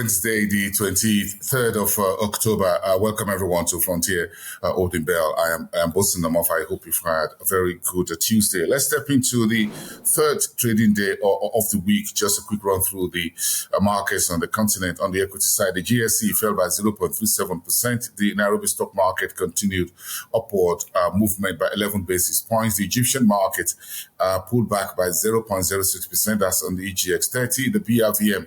Wednesday, the 23rd of October. Welcome everyone to Frontier Open Bell. I am Bosun Namofa. I hope you've had a very good Tuesday. Let's step into the third trading day of the week. Just a quick run through the markets on the continent. On the equity side, the GSE fell by 0.37%. The Nairobi stock market continued upward movement by 11 basis points. The Egyptian market pulled back by 0.06%. That's on the EGX 30. The BRVM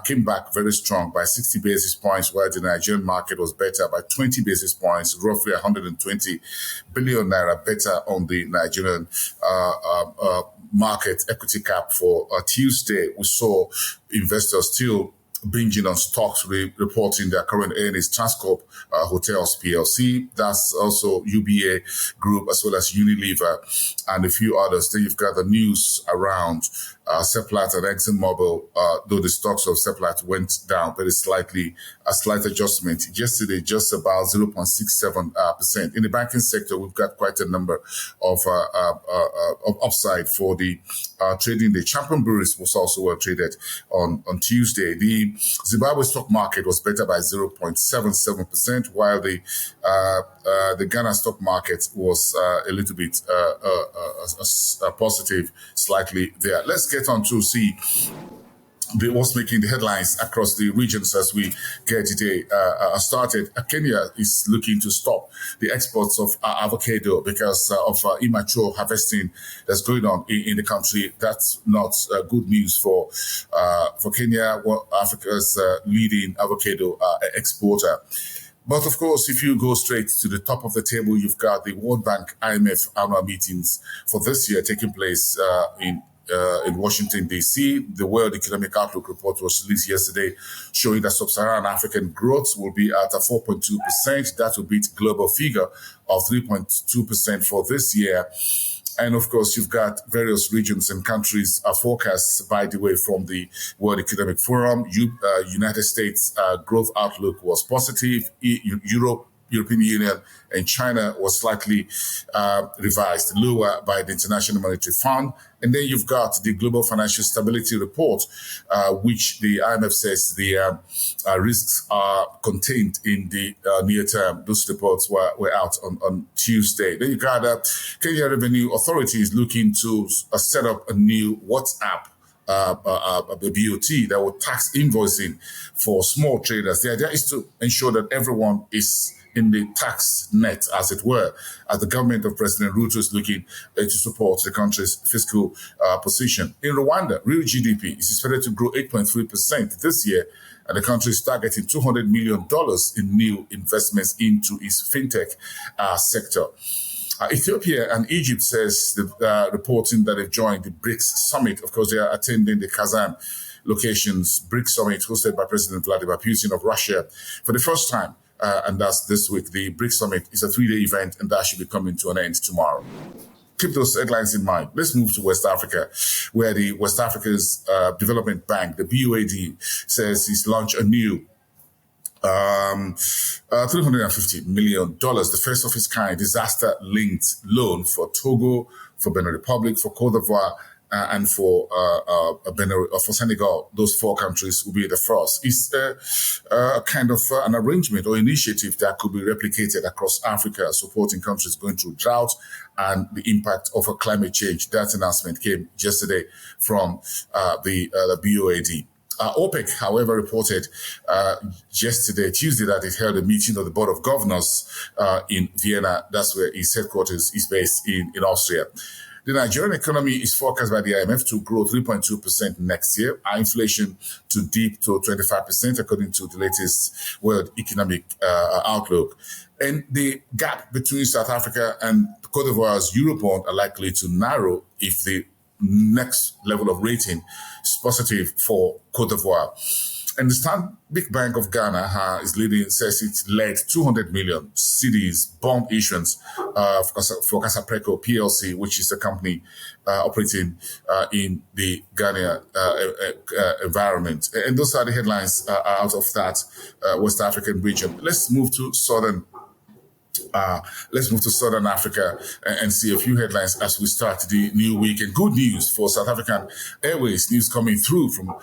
came back very strong by 60 basis points, while the Nigerian market was better by 20 basis points, roughly 120 billion naira better on the Nigerian market equity cap for Tuesday. We saw investors still binging on stocks reporting their current earnings. Transcorp Hotels PLC, that's also UBA Group, as well as Unilever and a few others. Then you've got the news around Seplat and ExxonMobil, though the stocks of Seplat went down very slightly, a slight adjustment. Yesterday, just about 0.67%. In the banking sector, we've got quite a number of upside for the trading. The Champion Breweries was also well traded on Tuesday. The Zimbabwe stock market was better by 0.77%, while the Ghana stock market was a little bit positive slightly there. Let's get on to see what's making the headlines across the regions as we get today started. Kenya is looking to stop the exports of avocado because of immature harvesting that's going on in the country. That's not good news for Kenya, Africa's leading avocado exporter. But of course, if you go straight to the top of the table, you've got the World Bank IMF annual meetings for this year taking place in Washington, D.C. The World Economic Outlook report was released yesterday, showing that sub-Saharan African growth will be at a 4.2%. That will beat global figure of 3.2% for this year. And of course, you've got various regions and countries forecasts, by the way, from the World Economic Forum. United States growth outlook was positive. European Union and China was slightly revised lower by the International Monetary Fund. And then you've got the Global Financial Stability Report, which the IMF says the risks are contained in the near term. Those reports were out on Tuesday. Then you got Kenya Revenue Authority is looking to set up a new WhatsApp BOT that will tax invoicing for small traders. The idea is to ensure that everyone is in the tax net, as it were, as the government of President Ruto is looking to support the country's fiscal position. In Rwanda, real GDP is expected to grow 8.3% this year, and the country is targeting $200 million in new investments into its fintech sector. Ethiopia and Egypt says reporting that they've joined the BRICS summit. Of course, they are attending the Kazan locations BRICS summit hosted by President Vladimir Putin of Russia for the first time. And that's this week. The BRICS summit is a 3-day event, and that should be coming to an end tomorrow. Keep those headlines in mind. Let's move to West Africa, where the West Africa's Development Bank, the BOAD, says it's launched a new $350 million, the first of its kind disaster-linked loan for Togo, for Benin Republic, for Cote d'Ivoire, and for Senegal. Those 4 countries will be the first. It's a kind of an arrangement or initiative that could be replicated across Africa, supporting countries going through drought and the impact of climate change. That announcement came yesterday from the BOAD. OPEC, however, reported yesterday, Tuesday, that it held a meeting of the Board of Governors in Vienna. That's where its headquarters is based in Austria. The Nigerian economy is forecast by the IMF to grow 3.2% next year, our inflation to dip to 25%, according to the latest World Economic Outlook. And the gap between South Africa and Cote d'Ivoire's Eurobond are likely to narrow if the next level of rating is positive for Cote d'Ivoire. And the Stanbic Bank of Ghana is leading, says it's led 200 million cedis bond issuance for Casapreco PLC, which is a company operating in the Ghanaian environment. And those are the headlines out of that West African region. Let's move to Southern Let's move to Southern Africa and see a few headlines as we start the new week. And good news for South African Airways. News coming through from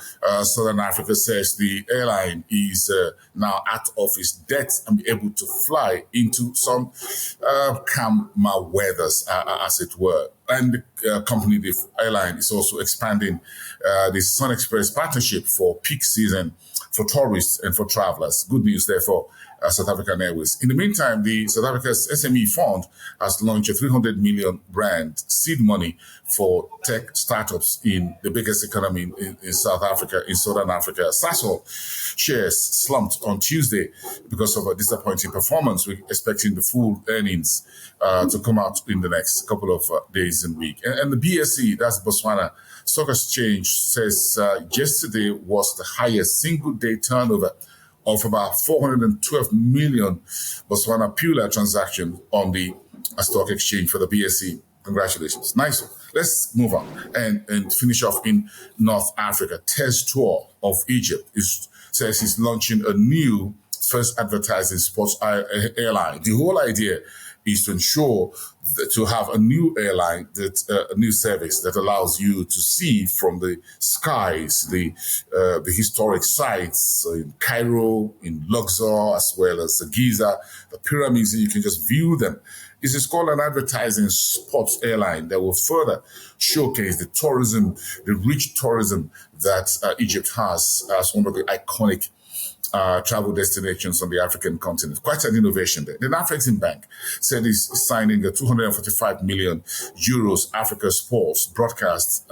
Southern Africa says the airline is now out of its debt and be able to fly into some calmer weathers, as it were. And the company, the airline, is also expanding the Sun Express partnership for peak season for tourists and for travelers. Good news, therefore, South African Airways. In the meantime, the South Africa's SME Fund has launched a 300 million rand seed money for tech startups in the biggest economy in South Africa, in Southern Africa. Sasol shares slumped on Tuesday because of a disappointing performance. We're expecting the full earnings to come out in the next couple of days and week. And the BSE, that's Botswana Stock Exchange, says yesterday was the highest single-day turnover of about 412 million Botswana Pula transactions on the stock exchange for the BSE. Congratulations. Nice. Let's move on and finish off in North Africa. Tez Tour of Egypt says he's launching a new first advertising sports airline. The whole idea is to ensure to have a new airline, a new service that allows you to see from the skies the historic sites in Cairo, in Luxor, as well as the Giza, the pyramids, and you can just view them. This is called an advertising sports airline that will further showcase the tourism, the rich tourism that Egypt has as one of the iconic travel destinations on the African continent. Quite an innovation there. Then Afreximbank said it's signing a 245 million euros Africa Sports broadcast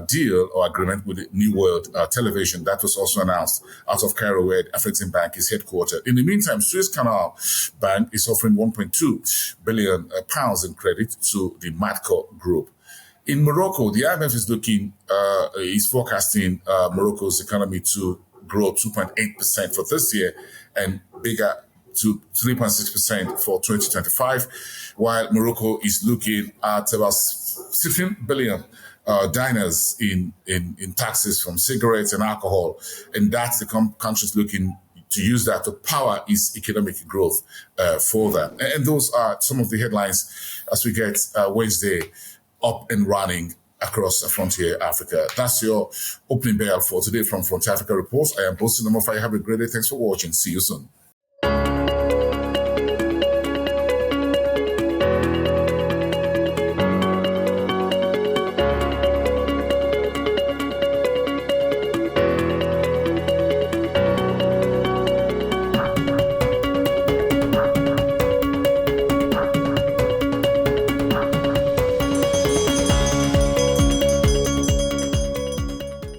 deal or agreement with New World Television. That was also announced out of Cairo, where Afreximbank is headquartered. In the meantime, Suez Canal Bank is offering 1.2 billion pounds in credit to the Matco Group. In Morocco, the IMF is forecasting Morocco's economy to grow 2.8% for this year and bigger to 3.6% for 2025, while Morocco is looking at about 16 billion dinars in taxes from cigarettes and alcohol. And that's the country's looking to use that to power its economic growth for that. And those are some of the headlines as we get Wednesday up and running across Frontier Africa. That's your opening bell for today from Frontier Africa Reports. I am Bosin Namofa. Have a great day. Thanks for watching. See you soon.